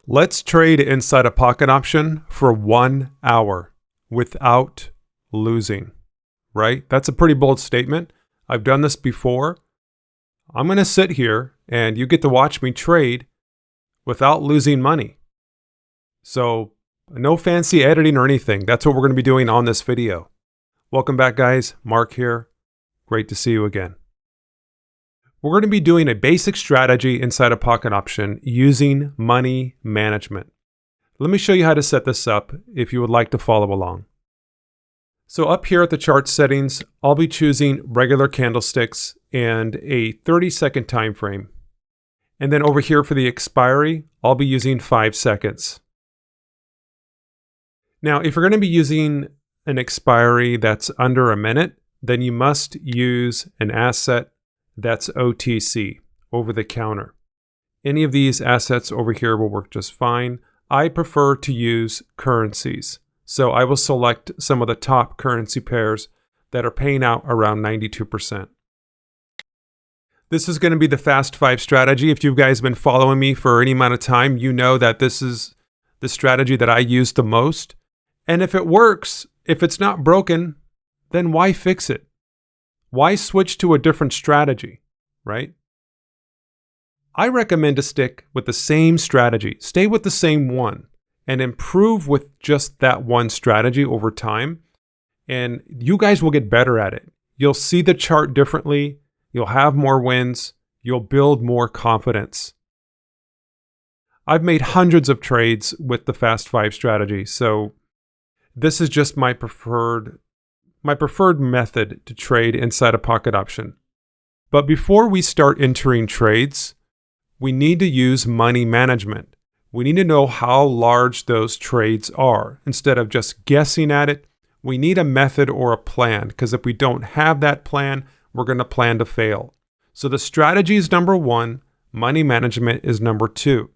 Let's trade inside a pocket option for 1 hour without losing, right? That's a pretty bold statement. I've done this before. I'm going to sit here and you get to watch me trade without losing money. So no fancy editing or anything. That's what we're going to be doing on this video. Welcome back, guys. Mark here. Great to see you again. We're going to be doing a basic strategy inside a pocket option using money management. Let me show you how to set this up if you would like to follow along. So up here at the chart settings, I'll be choosing regular candlesticks and a 30-second time frame. And then over here for the expiry, I'll be using 5 seconds. Now, if you're going to be using an expiry that's under a minute, then you must use an asset that's OTC, over the counter. Any of these assets over here will work just fine. I prefer to use currencies. So I will select some of the top currency pairs that are paying out around 92%. This is going to be the Fast 5 strategy. If you guys have been following me for any amount of time, you know that this is the strategy that I use the most. And if it works, if it's not broken, then why fix it? Why switch to a different strategy, right? I recommend to stick with the same strategy. Stay with the same one and improve with just that one strategy over time. And you guys will get better at it. You'll see the chart differently. You'll have more wins. You'll build more confidence. I've made hundreds of trades with the Fast 5 strategy. So this is just my preferred method to trade inside a pocket option. But before we start entering trades, we need to use money management. We need to know how large those trades are. Instead of just guessing at it, we need a method or a plan, because if we don't have that plan, we're going to plan to fail. So the strategy is number 1, money management is number 2.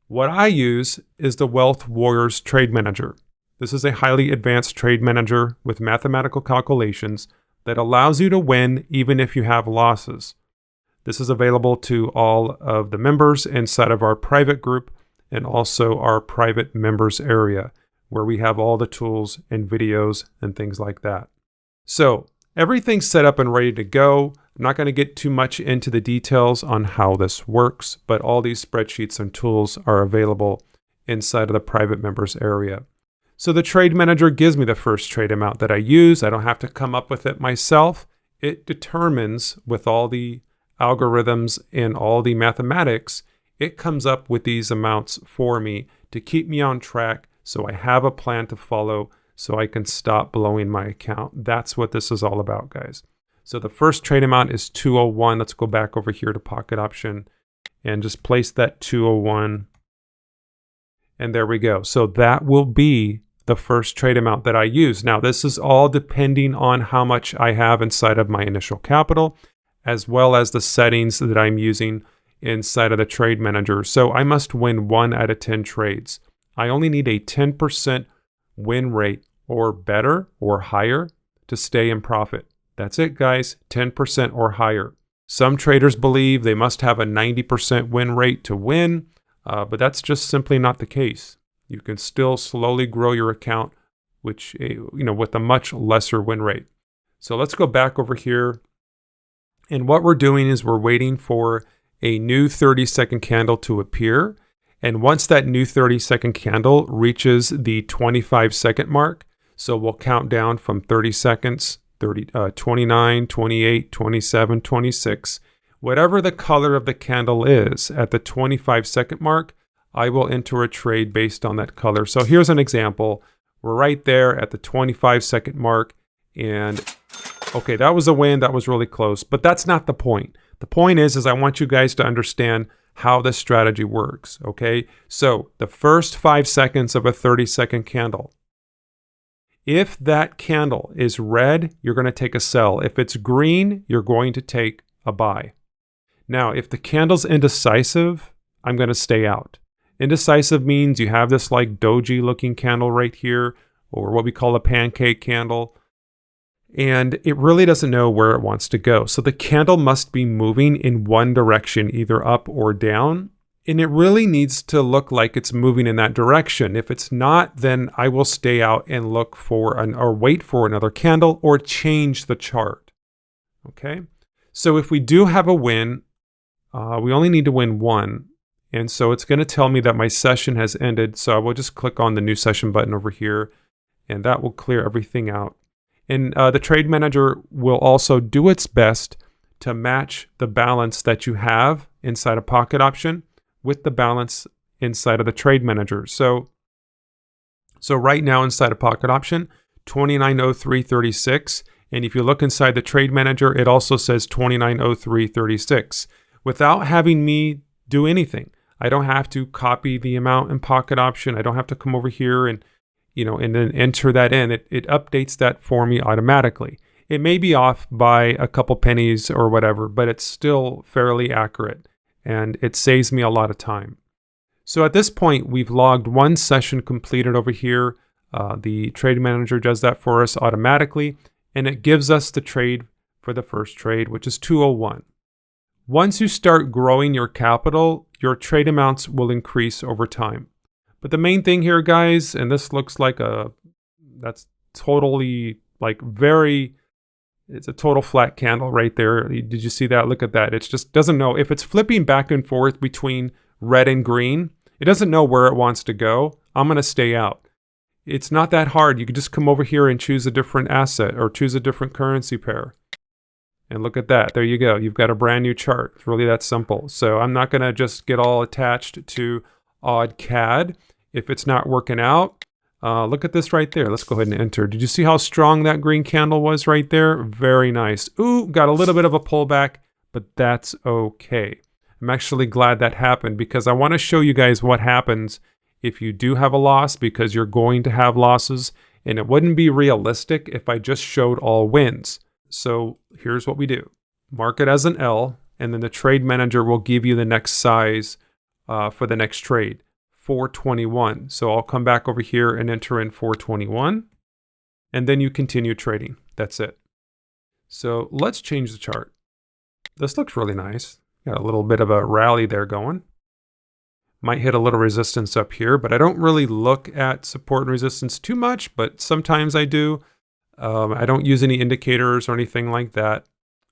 What I use is the Wealth Warriors Trade Manager. This is a highly advanced trade manager with mathematical calculations that allows you to win even if you have losses. This is available to all of the members inside of our private group and also our private members area, where we have all the tools and videos and things like that. So everything's set up and ready to go. I'm not going to get too much into the details on how this works, but all these spreadsheets and tools are available inside of the private members area. So the trade manager gives me the first trade amount that I use. I don't have to come up with it myself. It determines, with all the algorithms and all the mathematics, it comes up with these amounts for me to keep me on track, so I have a plan to follow so I can stop blowing my account. That's what this is all about, guys. So the first trade amount is 201. Let's go back over here to pocket option and just place that 201. And there we go. So that will be the first trade amount that I use. Now, this is all depending on how much I have inside of my initial capital, as well as the settings that I'm using inside of the trade manager. So I must win 1 out of 10 trades. I only need a 10% win rate or better or higher to stay in profit. That's it, guys, 10% or higher. Some traders believe they must have a 90% win rate to win, but that's just simply not the case. You can still slowly grow your account, with a much lesser win rate. So let's go back over here. And what we're doing is we're waiting for a new 30-second candle to appear. And once that new 30-second candle reaches the 25-second mark, so we'll count down from 30 seconds, 29, 28, 27, 26. Whatever the color of the candle is at the 25-second mark, I will enter a trade based on that color. So here's an example. We're right there at the 25-second mark. And okay, that was a win. That was really close. But that's not the point. The point is I want you guys to understand how this strategy works. Okay, so the first 5 seconds of a 30-second candle. If that candle is red, you're going to take a sell. If it's green, you're going to take a buy. Now, if the candle's indecisive, I'm going to stay out. Indecisive means you have this like doji looking candle right here, or what we call a pancake candle. and it really doesn't know where it wants to go. So the candle must be moving in one direction, either up or down. And it really needs to look like it's moving in that direction. If it's not, then I will stay out and look for or wait for another candle or change the chart. Okay. So if we do have a win, we only need to win one. And so it's going to tell me that my session has ended. So I will just click on the new session button over here, and that will clear everything out. And the trade manager will also do its best to match the balance that you have inside a pocket option with the balance inside of the trade manager. So right now inside a pocket option, 2903.36. And if you look inside the trade manager, it also says 2903.36 without having me do anything. I don't have to copy the amount in pocket option. I don't have to come over here and, and then enter that in. It updates that for me automatically. It may be off by a couple pennies or whatever, but it's still fairly accurate, and it saves me a lot of time. So at this point, we've logged one session completed over here. The trade manager does that for us automatically, and it gives us the trade for the first trade, which is 201. Once you start growing your capital, your trade amounts will increase over time. But the main thing here, guys, and this looks like that's totally it's a total flat candle right there. Did you see that? Look at that. It just doesn't know. If it's flipping back and forth between red and green, it doesn't know where it wants to go. I'm going to stay out. It's not that hard. You can just come over here and choose a different asset or choose a different currency pair. And look at that. There you go. You've got a brand new chart. It's really that simple. So I'm not going to just get all attached to odd CAD. If it's not working out, look at this right there. Let's go ahead and enter. Did you see how strong that green candle was right there? Very nice. Ooh, got a little bit of a pullback, but that's okay. I'm actually glad that happened because I want to show you guys what happens if you do have a loss, because you're going to have losses, and it wouldn't be realistic if I just showed all wins. So here's what we do. Mark it as an L, and then the trade manager will give you the next size for the next trade, 421. So I'll come back over here and enter in 421, and then you continue trading. That's it. So let's change the chart. This looks really nice. Got a little bit of a rally there going. Might hit a little resistance up here, but I don't really look at support and resistance too much, but sometimes I do. I don't use any indicators or anything like that.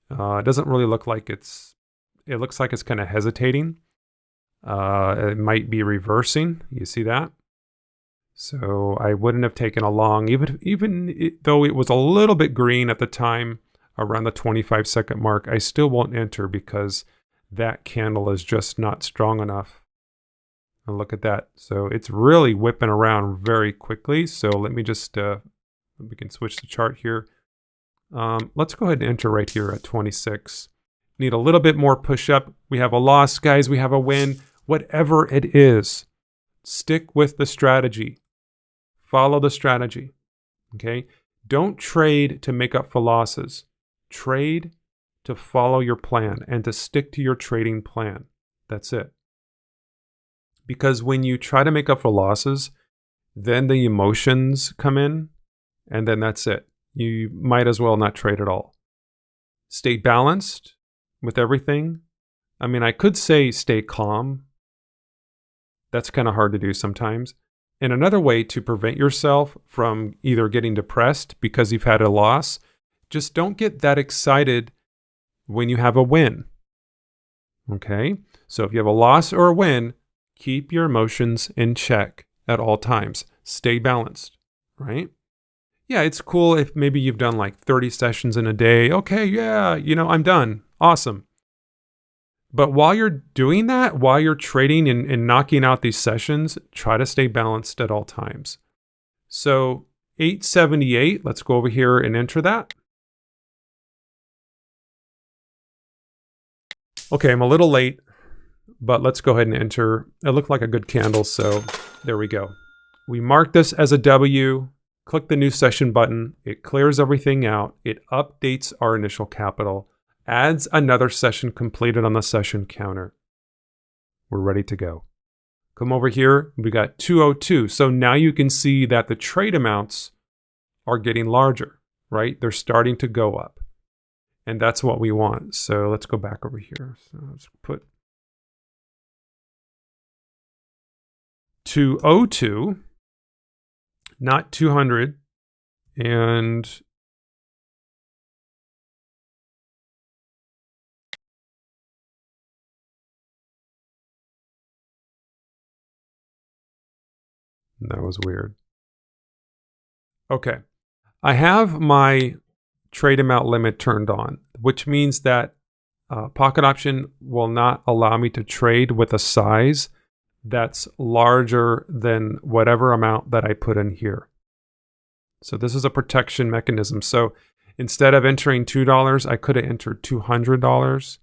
It doesn't really look like it looks like it's kind of hesitating. It might be reversing. You see that? So I wouldn't have taken a long, even though it was a little bit green at the time around the 25-second mark, I still won't enter because that candle is just not strong enough. And look at that. So it's really whipping around very quickly. So let me just, we can switch the chart here. Let's go ahead and enter right here at 26. Need a little bit more push up. We have a loss, guys. We have a win. Whatever it is, stick with the strategy. Follow the strategy. Okay? Don't trade to make up for losses. Trade to follow your plan and to stick to your trading plan. That's it. Because when you try to make up for losses, then the emotions come in, and then that's it. You might as well not trade at all. Stay balanced with everything. I mean, I could say stay calm. That's kind of hard to do sometimes. And another way to prevent yourself from either getting depressed because you've had a loss, just don't get that excited when you have a win. Okay? So if you have a loss or a win, keep your emotions in check at all times. Stay balanced, right? Yeah, it's cool if maybe you've done like 30 sessions in a day. Okay, yeah, I'm done. Awesome. But while you're doing that, while you're trading and knocking out these sessions, try to stay balanced at all times. So 878, let's go over here and enter that. Okay, I'm a little late, but let's go ahead and enter. It looked like a good candle, so there we go. We mark this as a W, click the new session button. It clears everything out. It updates our initial capital, adds another session completed on the session counter. We're ready to go. Come over here, we got 202. So now you can see that the trade amounts are getting larger, right? They're starting to go up. And that's what we want. So let's go back over here. So let's put to O2, not 200, and that was weird. Okay. I have my trade amount limit turned on, which means that Pocket Option will not allow me to trade with a size that's larger than whatever amount that I put in here. So this is a protection mechanism. So instead of entering $2, I could have entered $200.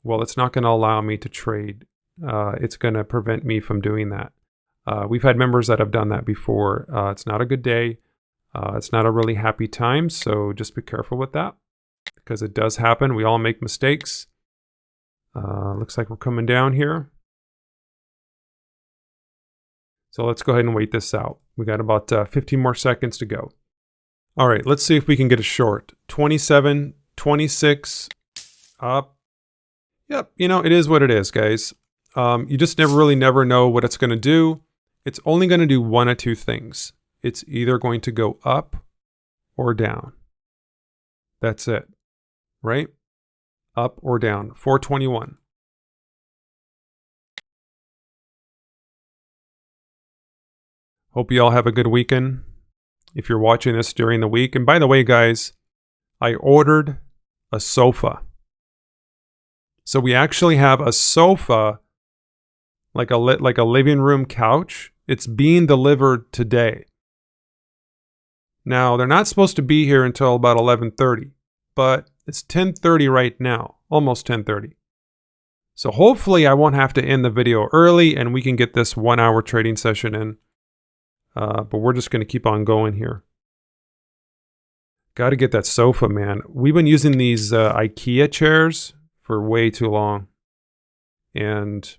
Well, it's not going to allow me to trade. It's going to prevent me from doing that. We've had members that have done that before. It's not a good day. It's not a really happy time. So just be careful with that because it does happen. We all make mistakes. Looks like we're coming down here. So let's go ahead and wait this out. We got about 15 more seconds to go. All right, let's see if we can get a short. 27, 26, up. Yep, you know, it is what it is, guys. You just never know what it's going to do. It's only going to do one of two things. It's either going to go up or down. That's it, right? Up or down. 421. Hope you all have a good weekend if you're watching this during the week. And by the way, guys, I ordered a sofa. So we actually have a sofa, like a living room couch. It's being delivered today. Now, they're not supposed to be here until about 11:30, but it's 10:30 right now, almost 10:30. So hopefully I won't have to end the video early and we can get this 1 hour trading session in. But we're just going to keep on going here. Got to get that sofa, man. We've been using these IKEA chairs for way too long. And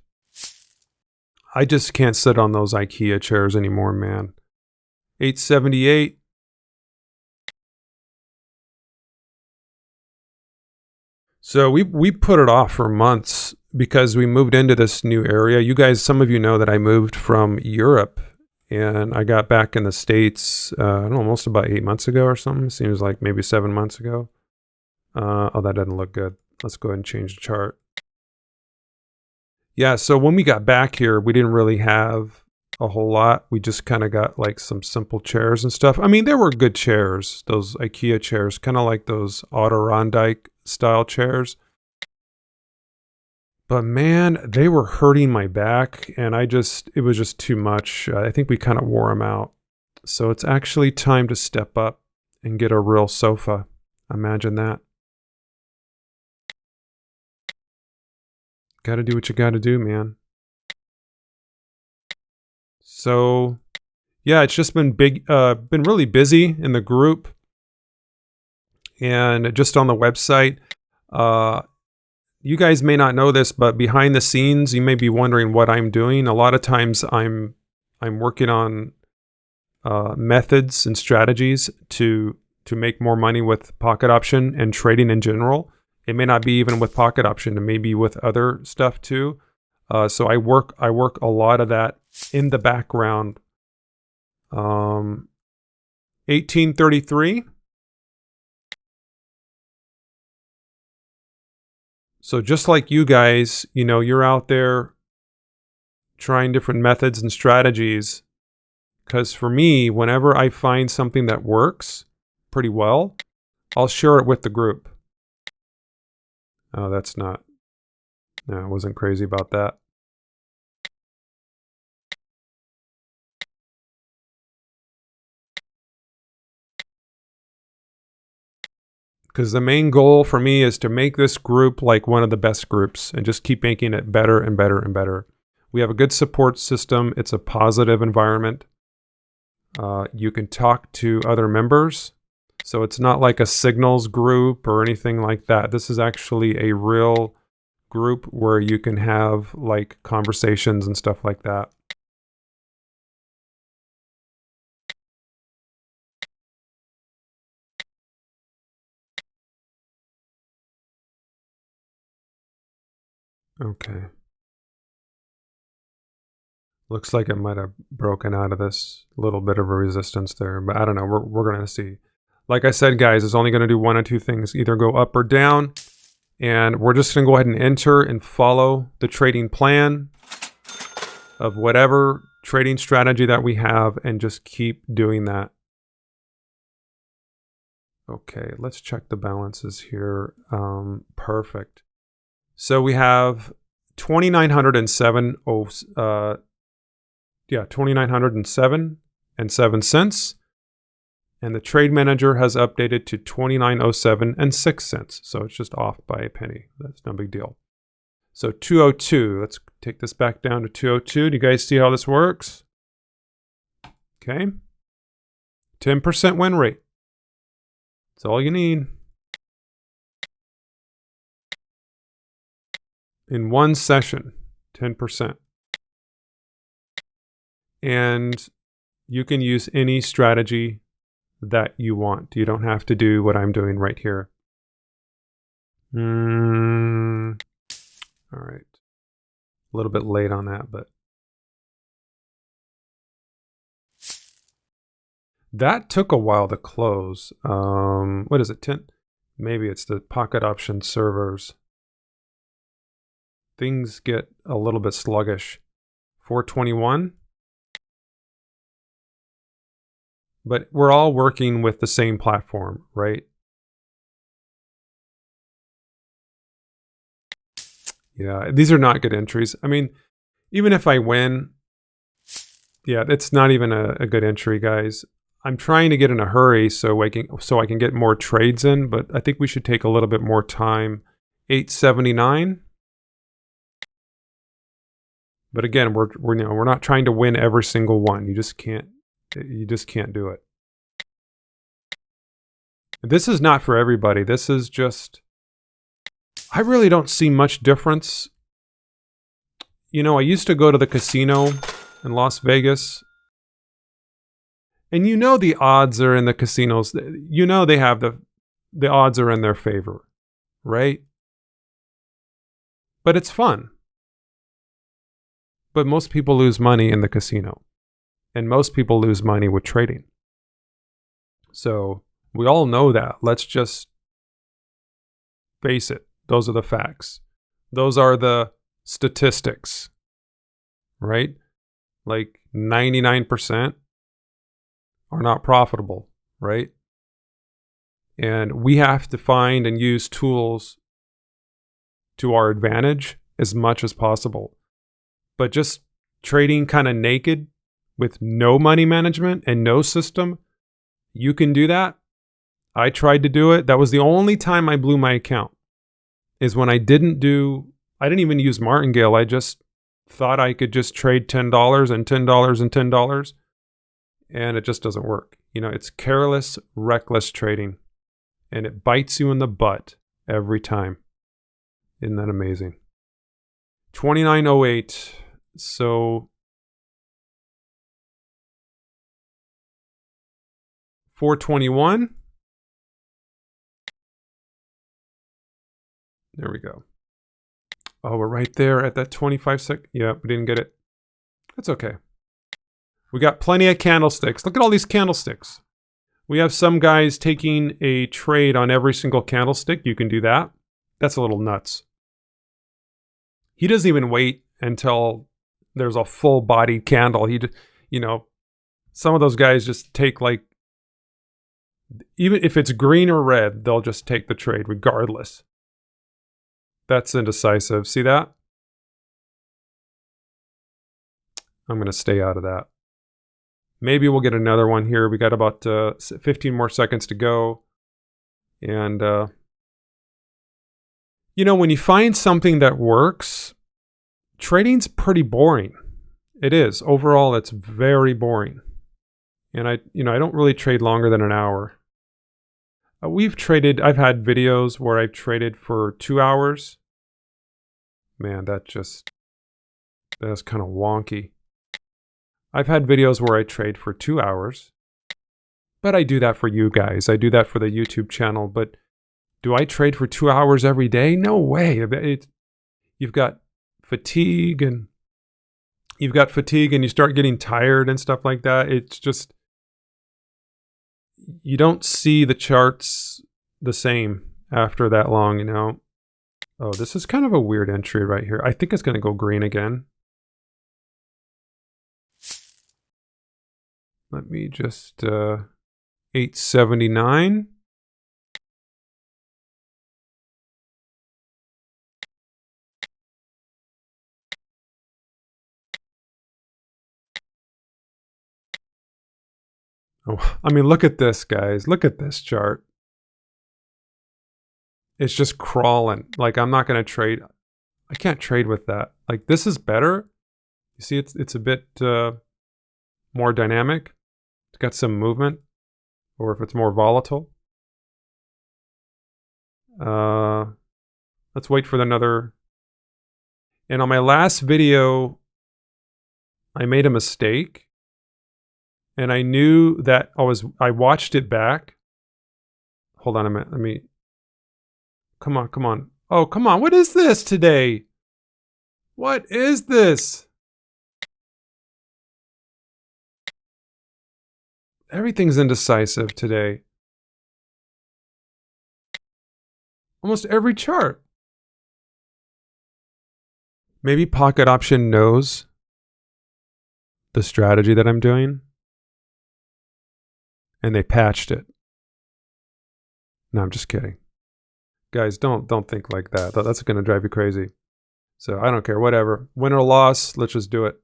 I just can't sit on those IKEA chairs anymore, man. 878. So we put it off for months because we moved into this new area. You guys, some of you know that I moved from Europe and I got back in the States, I don't know, almost about 8 months ago or something. Seems like maybe 7 months ago. Oh, that doesn't look good. Let's go ahead and change the chart. Yeah, so when we got back here, we didn't really have a whole lot. We just kind of got like some simple chairs and stuff. I mean, there were good chairs, those IKEA chairs, kind of like those Adirondack style chairs. But man, they were hurting my back and it was just too much. I think we kind of wore them out. So it's actually time to step up and get a real sofa. Imagine that. Got to do what you got to do, man. So yeah, it's just been been really busy in the group and just on the website. You guys may not know this, but behind the scenes, you may be wondering what I'm doing. A lot of times I'm working on methods and strategies to make more money with Pocket Option and trading in general. It may not be even with Pocket Option. It may be with other stuff too. So I work a lot of that in the background. 1833. So just like you guys, you know, you're out there trying different methods and strategies. Because for me, whenever I find something that works pretty well, I'll share it with the group. Oh, that's not. No, I wasn't crazy about that. Because the main goal for me is to make this group like one of the best groups and just keep making it better and better and better. We have a good support system. It's a positive environment. You can talk to other members. So it's not like a signals group or anything like that. This is actually a real group where you can have like conversations and stuff like that. Okay. Looks like it might have broken out of this little bit of a resistance there, but I don't know. We're going to see. Like I said, guys, it's only going to do one of two things. Either go up or down. And we're just going to go ahead and enter and follow the trading plan of whatever trading strategy that we have and just keep doing that. Okay, let's check the balances here. Perfect. So we have 2,907. 2,907 and 7 cents. And the trade manager has updated to 2,907 and 6 cents. So it's just off by a penny. That's no big deal. So 202. Let's take this back down to 202. Do you guys see how this works? Okay. 10% win rate. That's all you need. In one session, 10%. And you can use any strategy that you want. You don't have to do what I'm doing right here. All right. A little bit late on that, but that took a while to close. What is it? 10? Maybe it's the pocket option servers. Things get a little bit sluggish. 421. But we're all working with the same platform, right? Yeah, these are not good entries. I mean, even if I win, yeah, it's not even a good entry, guys. I'm trying to get in a hurry so I can get more trades in, but I think we should take a little bit more time. 879. But again, we're not trying to win every single one. You just can't do it. This is not for everybody. This is just, I really don't see much difference. You know, I used to go to the casino in Las Vegas, and you know the odds are in the casinos. You know they have the odds are in their favor, right? But it's fun. But most people lose money in the casino. And most people lose money with trading. So we all know that. Let's just face it. Those are the facts. Those are the statistics, right? Like 99% are not profitable, right? And we have to find and use tools to our advantage as much as possible. But just trading kind of naked with no money management and no system, you can do that. I tried to do it. That was the only time I blew my account, is when I didn't even use Martingale. I just thought I could just trade $10 and $10 and $10, and it just doesn't work. You know, it's careless, reckless trading, and it bites you in the butt every time. Isn't that amazing? 2908. So 421. There we go. Oh, we're right there at that 25 sec. Yeah, we didn't get it. That's okay. We got plenty of candlesticks. Look at all these candlesticks. We have some guys taking a trade on every single candlestick. You can do that. That's a little nuts. He doesn't even wait until there's a full-bodied candle. Some of those guys just take, like, even if it's green or red, they'll just take the trade regardless. That's indecisive. See that? I'm going to stay out of that. Maybe we'll get another one here. We got about 15 more seconds to go. And, when you find something that works, trading's pretty boring. It is. Overall, it's very boring. And I don't really trade longer than an hour. I've had videos where I've traded for 2 hours. Man, that's kind of wonky. I've had videos where I trade for 2 hours. But I do that for you guys. I do that for the YouTube channel. But do I trade for 2 hours every day? No way. You've got fatigue and, you've got fatigue and you start getting tired and stuff like that, it's just, you don't see the charts the same after that long, you know. Oh, this is kind of a weird entry right here. I think it's going to go green again. Let me just 879. Oh, I mean, look at this, guys. Look at this chart. It's just crawling. Like, I'm not going to trade. I can't trade with that. Like, this is better. You see, it's a bit more dynamic. It's got some movement. Or if it's more volatile. Let's wait for another. And on my last video, I made a mistake. And I knew that I watched it back. Hold on a minute. Let me. Come on, come on. Oh, come on. What is this today? What is this? Everything's indecisive today. Almost every chart. Maybe Pocket Option knows the strategy that I'm doing. And they patched it. No, I'm just kidding. Guys, don't think like that. That's going to drive you crazy. So I don't care. Whatever. Win or loss, let's just do it.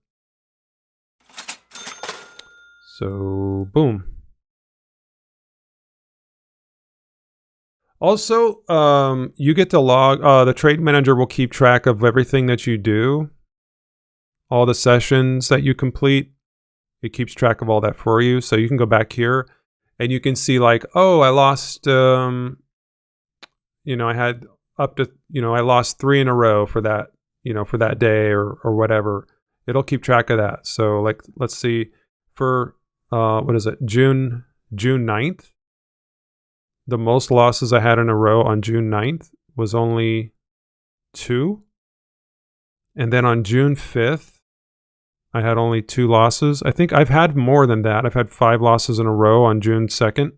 So, boom. Also, you get to log. The trade manager will keep track of everything that you do. All the sessions that you complete. It keeps track of all that for you. So you can go back here and you can see like, oh, I lost... you know, I had up to, you know, I lost 3 in a row for that, you know, for that day or whatever. It'll keep track of that. So like, let's see for, what is it? June 9th. The most losses I had in a row on June 9th was only 2. And then on June 5th, I had only 2 losses. I think I've had more than that. I've had 5 losses in a row on June 2nd.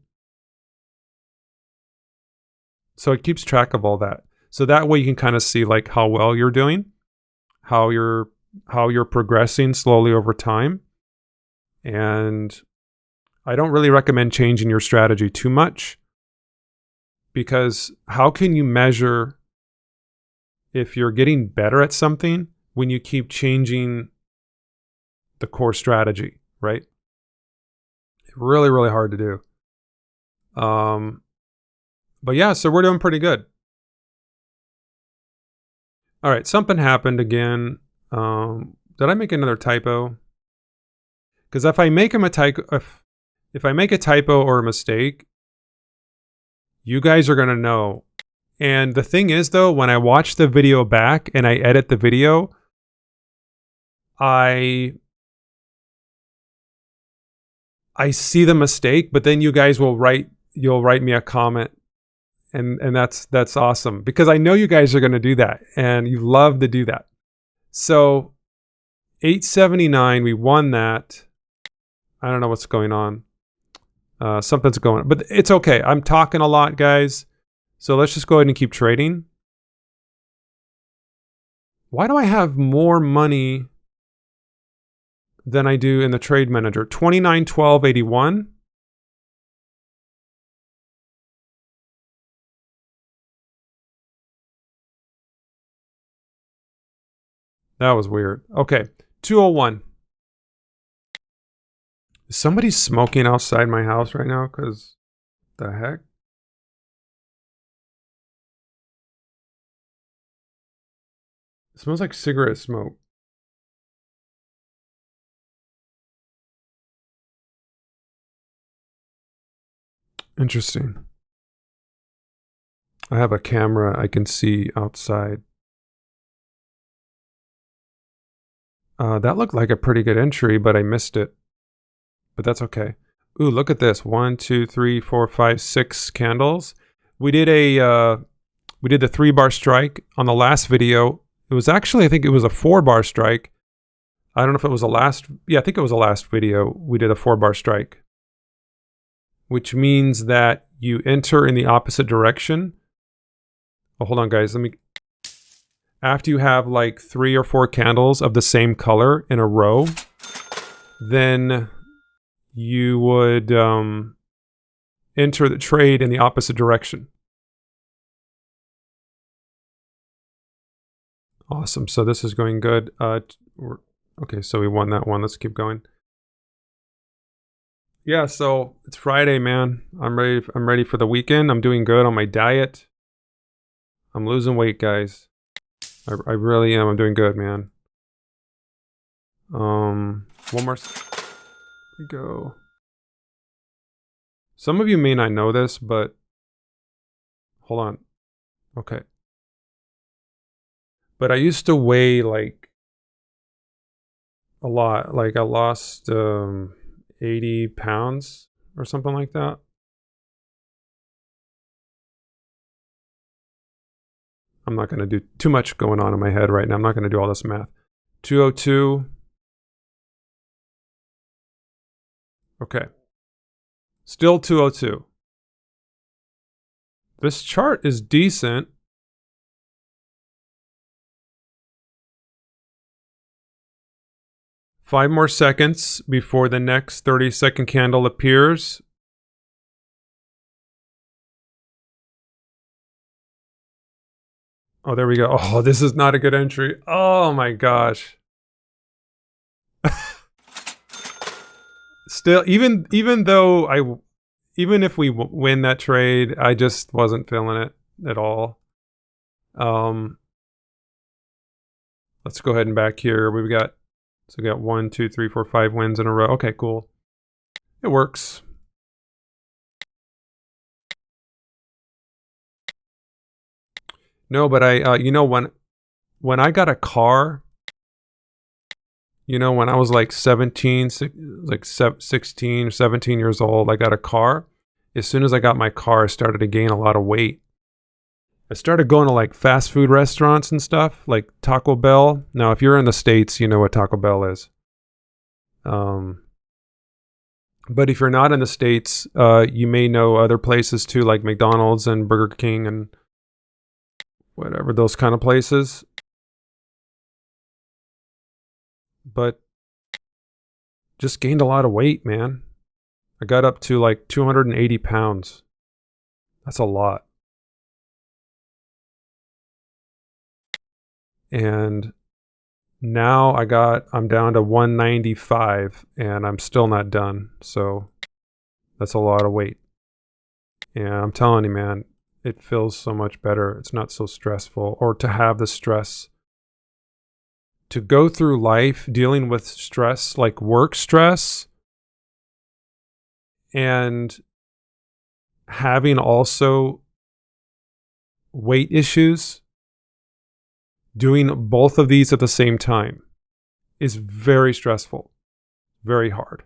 So it keeps track of all that. So that way you can kind of see like how well you're doing, how you're progressing slowly over time. And I don't really recommend changing your strategy too much, because how can you measure if you're getting better at something when you keep changing the core strategy, right? Really, really hard to do. But yeah, so we're doing pretty good. All right, something happened again. Did I make another typo? Because if I make a typo or a mistake, you guys are gonna know. And the thing is, though, when I watch the video back and I edit the video, I see the mistake, but then you guys will you'll write me a comment. And that's awesome, because I know you guys are going to do that and you love to do that. So 879, we won that. I don't know what's going on. Something's going on, but it's okay. I'm talking a lot, guys. So let's just go ahead and keep trading. Why do I have more money than I do in the trade manager? 2912.81. That was weird. Okay, 201. Is somebody smoking outside my house right now? Because the heck? It smells like cigarette smoke. Interesting. I have a camera I can see outside. That looked like a pretty good entry, but I missed it. But that's okay. Ooh, look at this. 1, 2, 3, 4, 5, 6 candles. We did the 3-bar strike on the last video. It was actually, I think it was a 4-bar strike. I don't know if it was I think it was the last video. We did a 4-bar strike, which means that you enter in the opposite direction. Oh, hold on, guys. After you have like 3 or 4 candles of the same color in a row, then you would enter the trade in the opposite direction. Awesome. So this is going good. Okay, so we won that one. Let's keep going. Yeah, so it's Friday, man. I'm ready for the weekend. I'm doing good on my diet. I'm losing weight, guys. I really am. I'm doing good, man. One more. Here we go. Some of you may not know this, but hold on. Okay. But I used to weigh like a lot. Like I lost 80 pounds or something like that. I'm not going to do too much going on in my head right now. I'm not going to do all this math. 202. Okay. Still 202. This chart is decent. Five more seconds before the next 30-second candle appears. Oh, there we go. Oh, this is not a good entry. Oh my gosh. Still, even if we win that trade, I just wasn't feeling it at all. Let's go ahead and back here. We got 1, 2, 3, 4, 5 wins in a row. Okay, cool. It works. No, but when I got a car, when I was like 16 or 17 years old, I got a car. As soon as I got my car, I started to gain a lot of weight. I started going to like fast food restaurants and stuff, like Taco Bell. Now, if you're in the States, you know what Taco Bell is. But if you're not in the States, you may know other places too, like McDonald's and Burger King and whatever, those kind of places. But just gained a lot of weight, man. I got up to like 280 pounds. That's a lot. And now I'm down to 195 and I'm still not done. So that's a lot of weight. And I'm telling you, man, it feels so much better. It's not so stressful, or to have the stress. To go through life dealing with stress, like work stress, and having also weight issues, doing both of these at the same time is very stressful, very hard.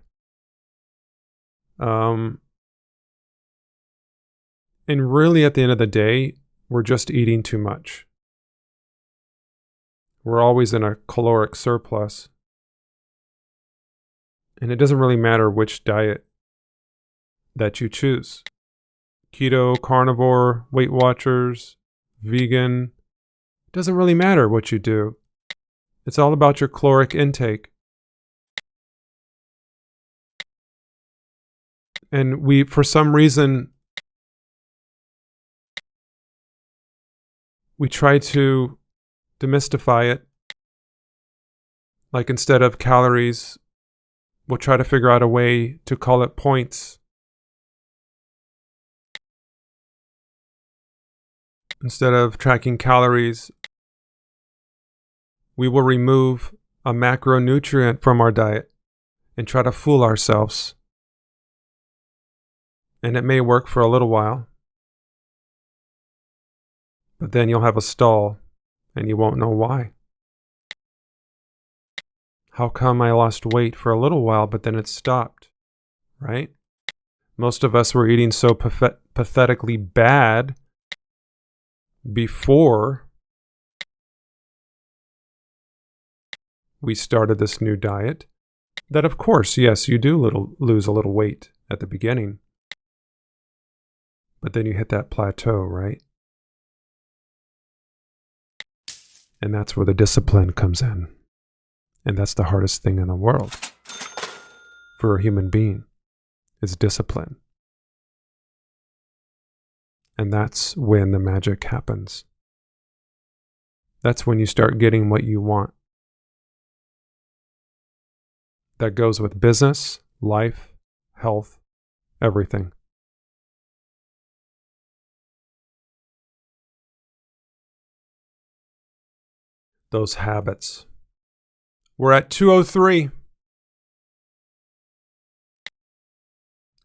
And really at the end of the day, we're just eating too much. We're always in a caloric surplus. And it doesn't really matter which diet that you choose. Keto, carnivore, Weight Watchers, vegan. It doesn't really matter what you do. It's all about your caloric intake. And for some reason, we try to demystify it. Like instead of calories, we'll try to figure out a way to call it points. Instead of tracking calories, we will remove a macronutrient from our diet and try to fool ourselves. And it may work for a little while, but then you'll have a stall and you won't know why. How come I lost weight for a little while, but then it stopped, right? Most of us were eating so pathetically bad before we started this new diet, that of course, yes, you do lose a little weight at the beginning. But then you hit that plateau, right? And that's where the discipline comes in. And that's the hardest thing in the world for a human being, is discipline. And that's when the magic happens. That's when you start getting what you want. That goes with business, life, health, everything. Those habits. We're at 2:03.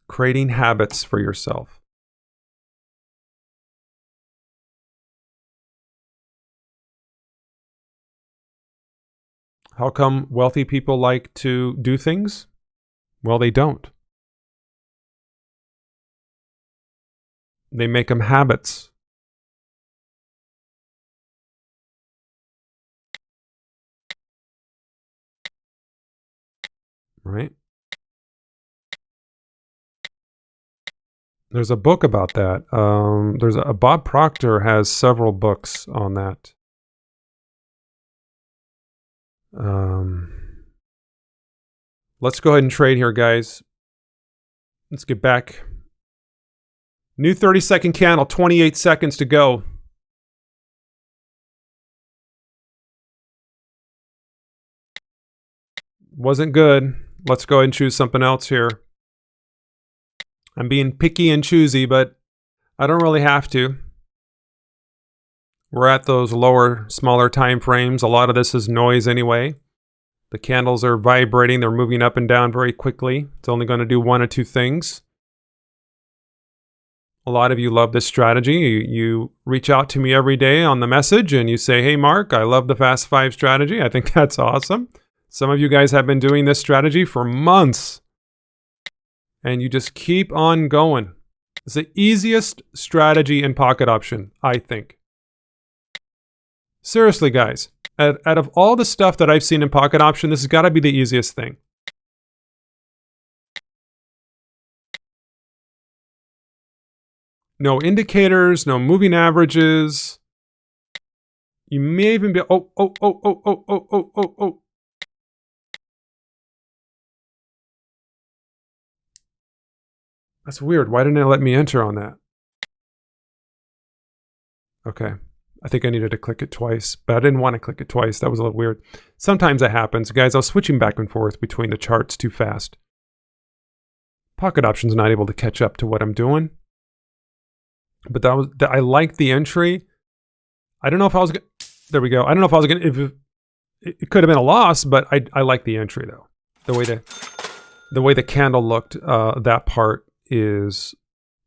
Creating habits for yourself. How come wealthy people like to do things? Well, they don't. They make them habits. Right? There's a book about that. Bob Proctor has several books on that. Let's go ahead and trade here, guys. Let's get back. New 30-second candle, 28 seconds to go. Wasn't good. Let's go ahead and choose something else here. I'm being picky and choosy, but I don't really have to. We're at those lower, smaller time frames. A lot of this is noise anyway. The candles are vibrating. They're moving up and down very quickly. It's only going to do one or two things. A lot of you love this strategy. You reach out to me every day on the message and you say, hey, Mark, I love the Fast 5 strategy. I think that's awesome. Some of you guys have been doing this strategy for months. And you just keep on going. It's the easiest strategy in pocket option, I think. Seriously, guys. Out of all the stuff that I've seen in pocket option, this has got to be the easiest thing. No indicators, no moving averages. You may even be, oh. That's weird. Why didn't it let me enter on that? Okay. I think I needed to click it twice, but I didn't want to click it twice. That was a little weird. Sometimes that happens. Guys, I was switching back and forth between the charts too fast. Pocket option's not able to catch up to what I'm doing. But I liked the entry. I don't know if I was there we go. I don't know if I was going to, it could have been a loss, but I like the entry though. The way the candle looked, that part is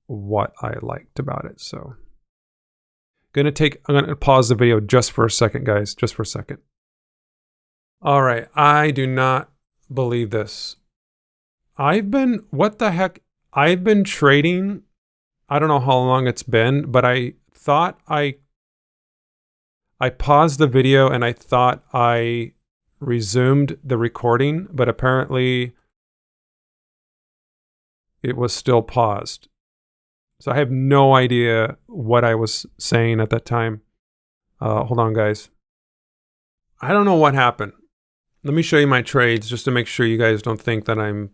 what I liked about it. So I'm going to pause the video just for a second, guys, just for a second. All right. I do not believe this. What the heck? I've been trading. I don't know how long it's been, but I thought I paused the video and I thought I resumed the recording, but apparently it was still paused. So I have no idea what I was saying at that time. Hold on, guys. I don't know what happened. Let me show you my trades just to make sure you guys don't think that I'm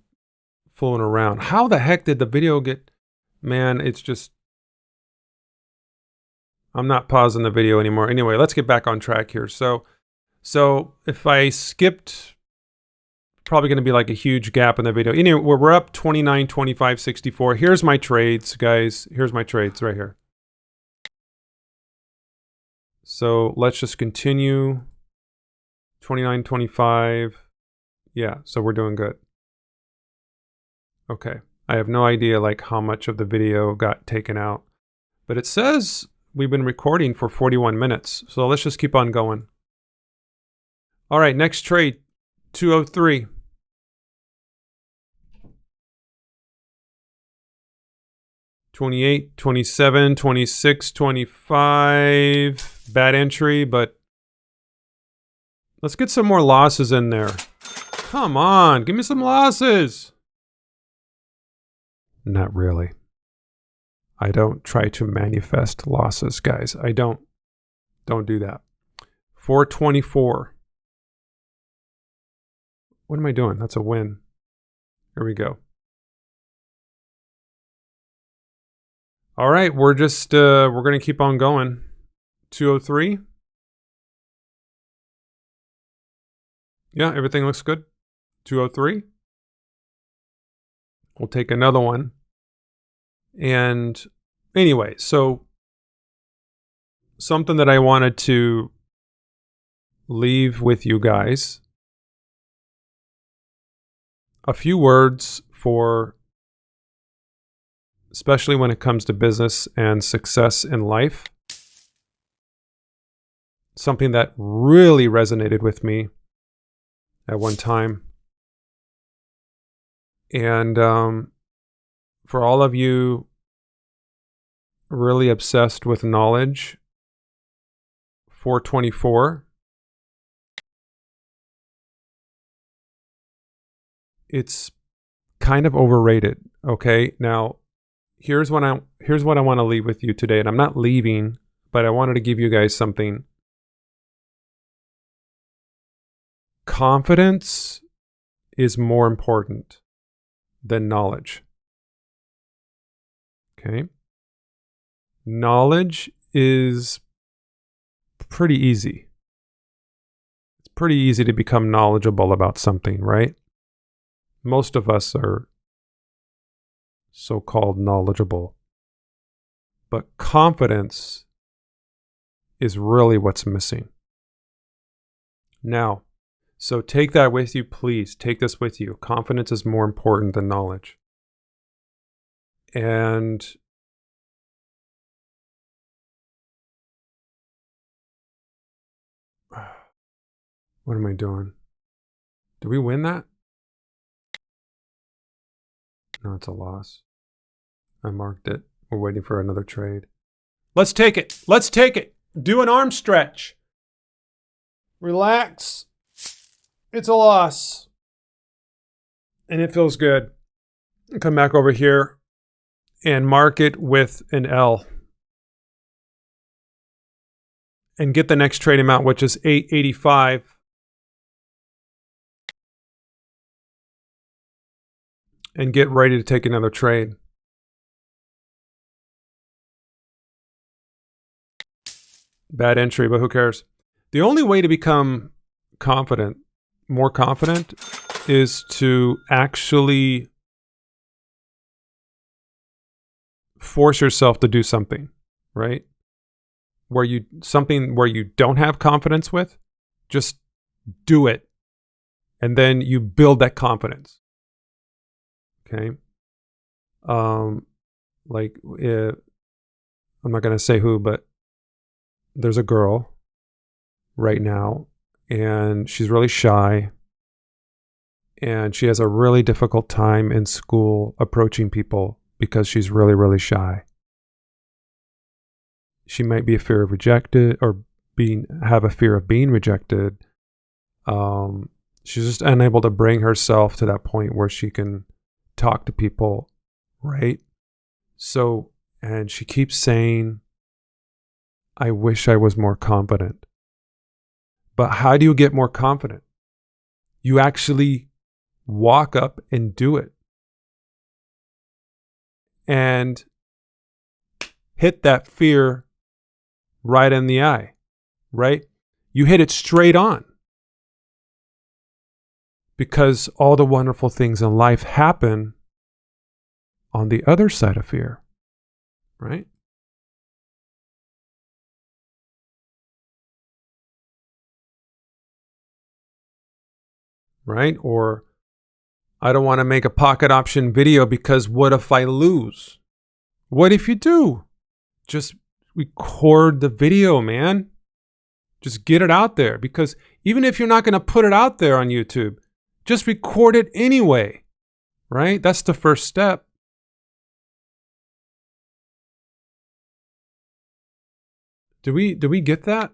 fooling around. How the heck did the video get... Man, it's just... I'm not pausing the video anymore. Anyway, let's get back on track here. So if I skipped... Probably going to be like a huge gap in the video. Anyway, we're up 29, 25, 64. Here's my trades, guys. Here's my trades right here. So let's just continue. 29, 25. Yeah, so we're doing good. Okay. I have no idea like how much of the video got taken out. But it says we've been recording for 41 minutes. So let's just keep on going. All right, next trade. 203. 28, 27, 26, 25. Bad entry, but Let's get some more losses in there. Come on, give me some losses. Not really. I don't try to manifest losses, guys. I don't. Don't do that. 424. What am I doing? That's a win. Here we go. All right, we're going to keep on going. 203. Yeah, everything looks good. 203. We'll take another one. And anyway, so something that I wanted to leave with you guys. A few words for, especially when it comes to business and success in life. Something that really resonated with me at one time. And for all of you really obsessed with knowledge, 424, it's kind of overrated. Okay, now here's what I want to leave with you today, and I'm not leaving, but I wanted to give you guys something. Confidence is more important than knowledge. Okay? Knowledge is pretty easy. It's pretty easy to become knowledgeable about something, right? Most of us are so-called knowledgeable. But confidence is really what's missing. Now, so take that with you, please. Take this with you. Confidence is more important than knowledge. And what am I doing? Did we win that? No, it's a loss. I marked it. We're waiting for another trade. Let's take it. Let's take it. Do an arm stretch. Relax. It's a loss. And it feels good. Come back over here and mark it with an L. And get the next trade amount, which is 885. And get ready to take another trade. Bad entry, but who cares? The only way to become confident, more confident, is to actually force yourself to do something, right? Where you don't have confidence with, just do it. And then you build that confidence. Okay? I'm not going to say who, but there's a girl right now, and she's really shy, and she has a really difficult time in school approaching people because she's really, really shy. She might be a fear of rejected or have a fear of being rejected. She's just unable to bring herself to that point where she can talk to people, right? So, and she keeps saying, I wish I was more confident. But how do you get more confident? You actually walk up and do it. And hit that fear right in the eye, right? You hit it straight on. Because all the wonderful things in life happen on the other side of fear, right? Right? Or I don't want to make a pocket option video because what if I lose? What if you do? Just record the video, man. Just get it out there, because even if you're not going to put it out there on YouTube, just record it anyway, right? That's the first step. Did we get that?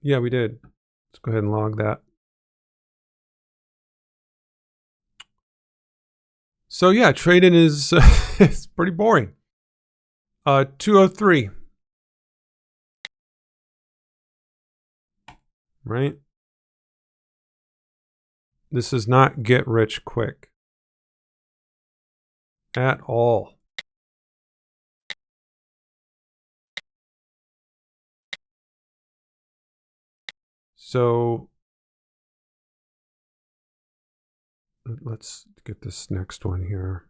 Yeah, we did. Let's go ahead and log that. So yeah, trading is it's pretty boring. 203. Right? This is not get rich quick. At all. So let's get this next one here.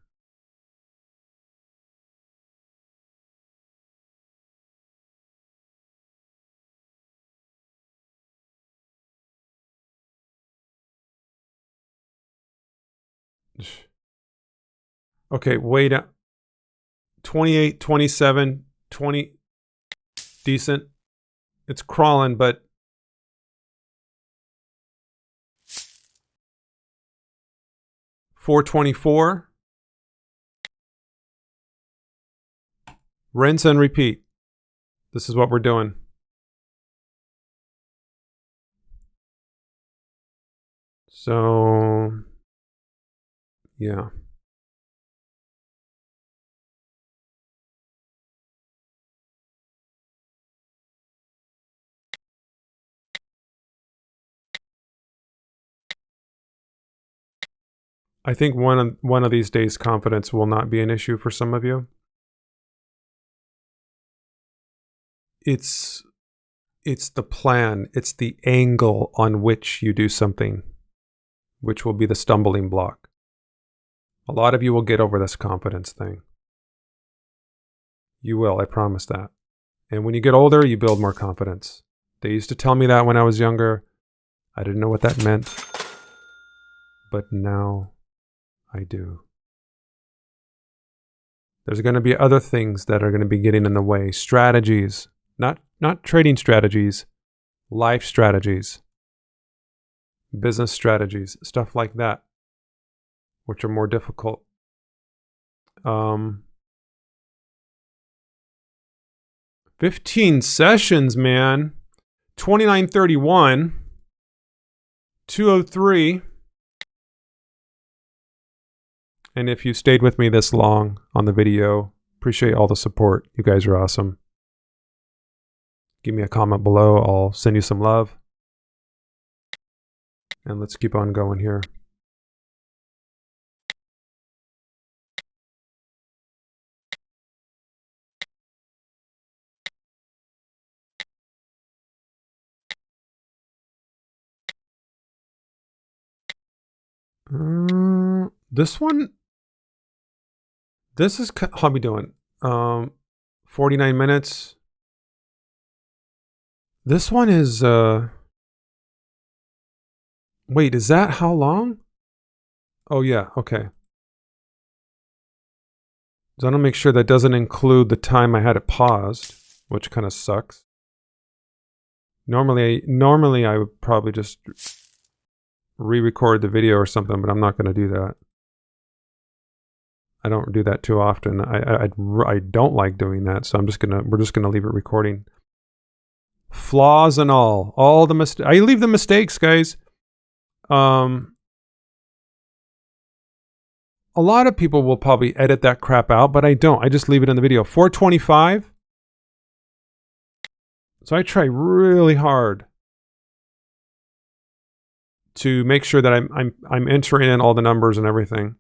Okay, wait. 28, 27, 20. Decent. It's crawling, but $424. Rinse and repeat. This is what we're doing. So, yeah. I think one of these days confidence will not be an issue for some of you. It's the plan, it's the angle on which you do something, which will be the stumbling block. A lot of you will get over this confidence thing. You will, I promise that. And when you get older, you build more confidence. They used to tell me that when I was younger. I didn't know what that meant. But now I do. There's going to be other things that are going to be getting in the way. Strategies. Not trading strategies. Life strategies. Business strategies. Stuff like that. Which are more difficult. 15 sessions, man. 2931. 203. And if you stayed with me this long on the video, appreciate all the support. You guys are awesome. Give me a comment below. I'll send you some love. And let's keep on going here. This is how we doing. 49 minutes. This one is wait, is that how long? Oh yeah, okay. So I want to make sure that doesn't include the time I had it paused, which kind of sucks. Normally I would probably just re-record the video or something, but I'm not going to do that. I don't do that too often. I don't like doing that, so we're just gonna leave it recording. Flaws and all the mistakes. I leave the mistakes, guys. A lot of people will probably edit that crap out, but I don't. I just leave it in the video. 425. So I try really hard to make sure that I'm entering in all the numbers and everything.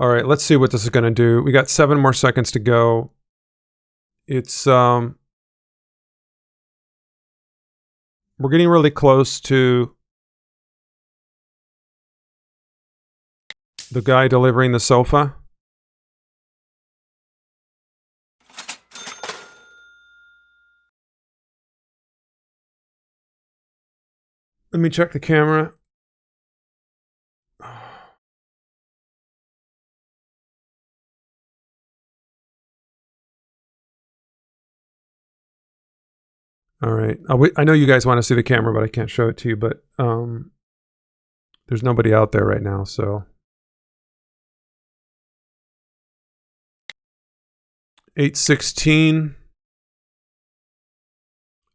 All right, let's see what this is going to do. We got 7 more seconds to go. It's we're getting really close to the guy delivering the sofa. Let me check the camera. All right. I know you guys want to see the camera, but I can't show it to you. But there's nobody out there right now, so. 816.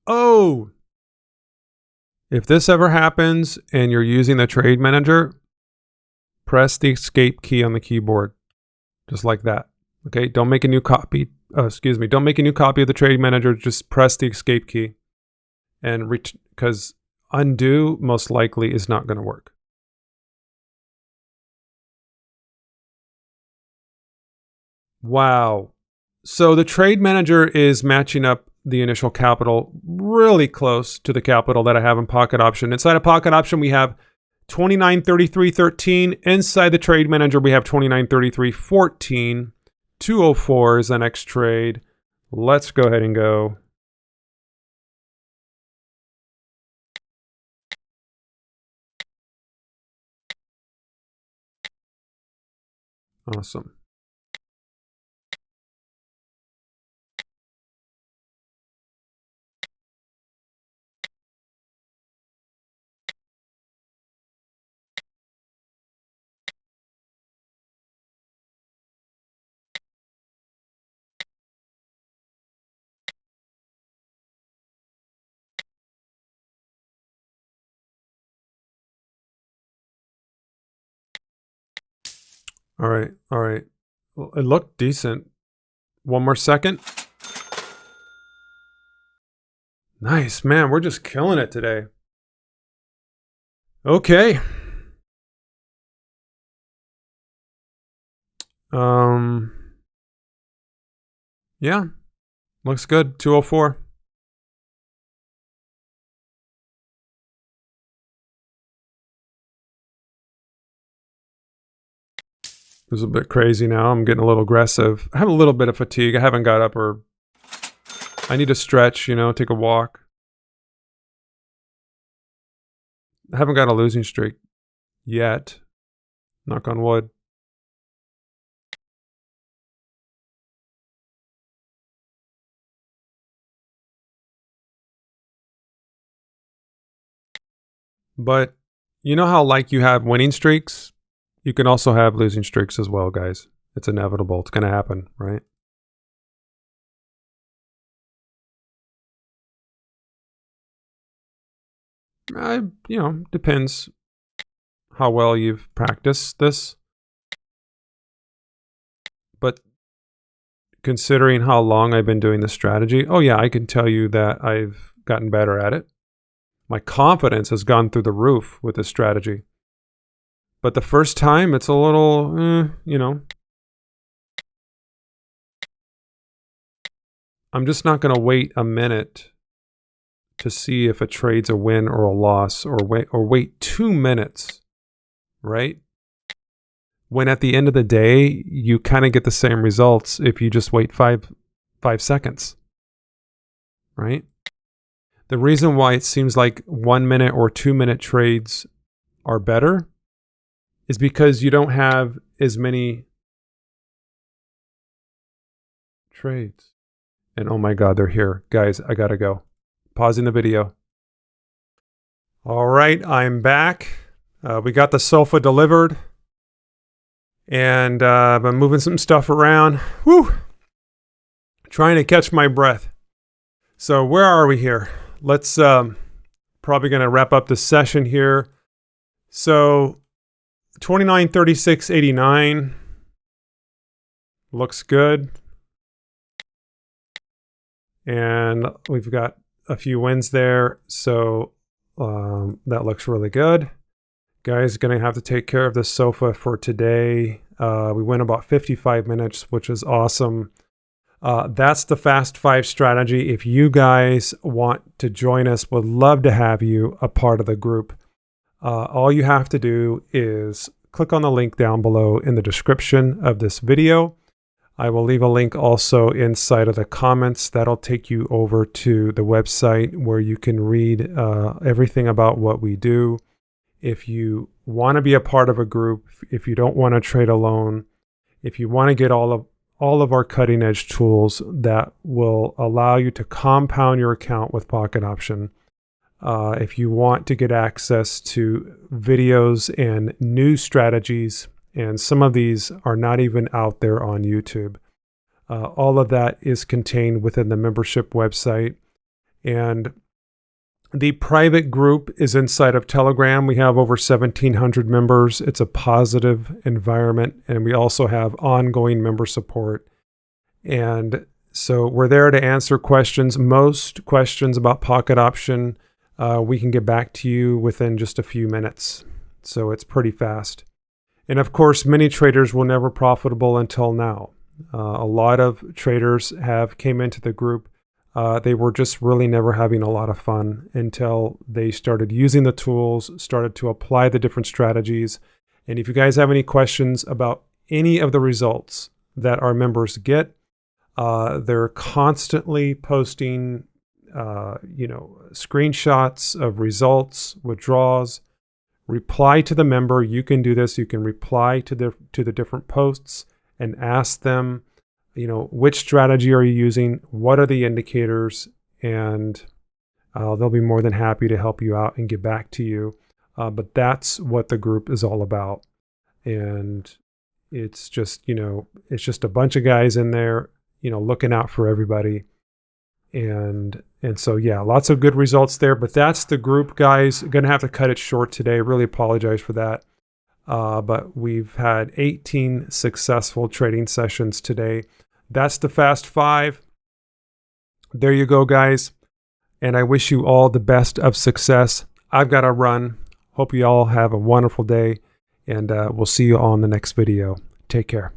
Oh! If this ever happens and you're using the trade manager, press the escape key on the keyboard. Just like that. Okay, don't make a new copy. Don't make a new copy of the trade manager. Just press the escape key. And because undo most likely is not going to work. Wow. So the trade manager is matching up the initial capital really close to the capital that I have in Pocket Option. Inside of Pocket Option, we have 29.33.13. Inside the trade manager, we have 29.33.14. 204 is the next trade. Let's go ahead and go. Awesome. All right. All right. Well, it looked decent. One more second. Nice, man. We're just killing it today. Okay. Yeah. Looks good. 204. It was a bit crazy now. I'm getting a little aggressive. I have a little bit of fatigue. I haven't got up, or I need to stretch, take a walk. I haven't got a losing streak yet. Knock on wood. But you know how you have winning streaks? You can also have losing streaks as well, guys. It's inevitable. It's going to happen, right? Depends how well you've practiced this. But considering how long I've been doing this strategy, oh yeah, I can tell you that I've gotten better at it. My confidence has gone through the roof with this strategy. But the first time, it's a little, I'm just not going to wait a minute to see if a trade's a win or a loss, or wait 2 minutes, right? When at the end of the day, you kind of get the same results if you just wait five seconds, right? The reason why it seems like 1 minute or 2 minute trades are better is because you don't have as many trades. And oh my God, they're here. Guys, I gotta go. Pausing the video. All right, I'm back. We got the sofa delivered. And I've been moving some stuff around. Whew! Trying to catch my breath. So where are we here? Let's probably going to wrap up the session here. So 29.36.89 looks good. And we've got a few wins there. So that looks really good. Guys, going to have to take care of this sofa for today. We went about 55 minutes, which is awesome. That's the Fast 5 strategy. If you guys want to join us, would love to have you a part of the group. All you have to do is click on the link down below in the description of this video. I will leave a link also inside of the comments. That'll take you over to the website where you can read everything about what we do. If you want to be a part of a group, if you don't want to trade alone, if you want to get all of our cutting edge tools that will allow you to compound your account with Pocket Option, if you want to get access to videos and new strategies, and some of these are not even out there on YouTube, All of that is contained within the membership website. And the private group is inside of Telegram. We have over 1,700 members. It's a positive environment. And we also have ongoing member support. And so we're there to answer questions. Most questions about Pocket Option, we can get back to you within just a few minutes. So it's pretty fast. And of course, many traders were never profitable until now. A lot of traders have came into the group. They were just really never having a lot of fun until they started using the tools, started to apply the different strategies. And if you guys have any questions about any of the results that our members get, they're constantly posting, screenshots of results, withdrawals. Reply to the member. You can do this. You can reply to the different posts and ask them, which strategy are you using? What are the indicators? And they'll be more than happy to help you out and get back to you. But that's what the group is all about. And it's just, it's just a bunch of guys in there, looking out for everybody. And so, yeah, lots of good results there. But that's the group, guys. Going to have to cut it short today. Really apologize for that. But we've had 18 successful trading sessions today. That's the Fast 5. There you go, guys. And I wish you all the best of success. I've got to run. Hope you all have a wonderful day. And we'll see you all in the next video. Take care.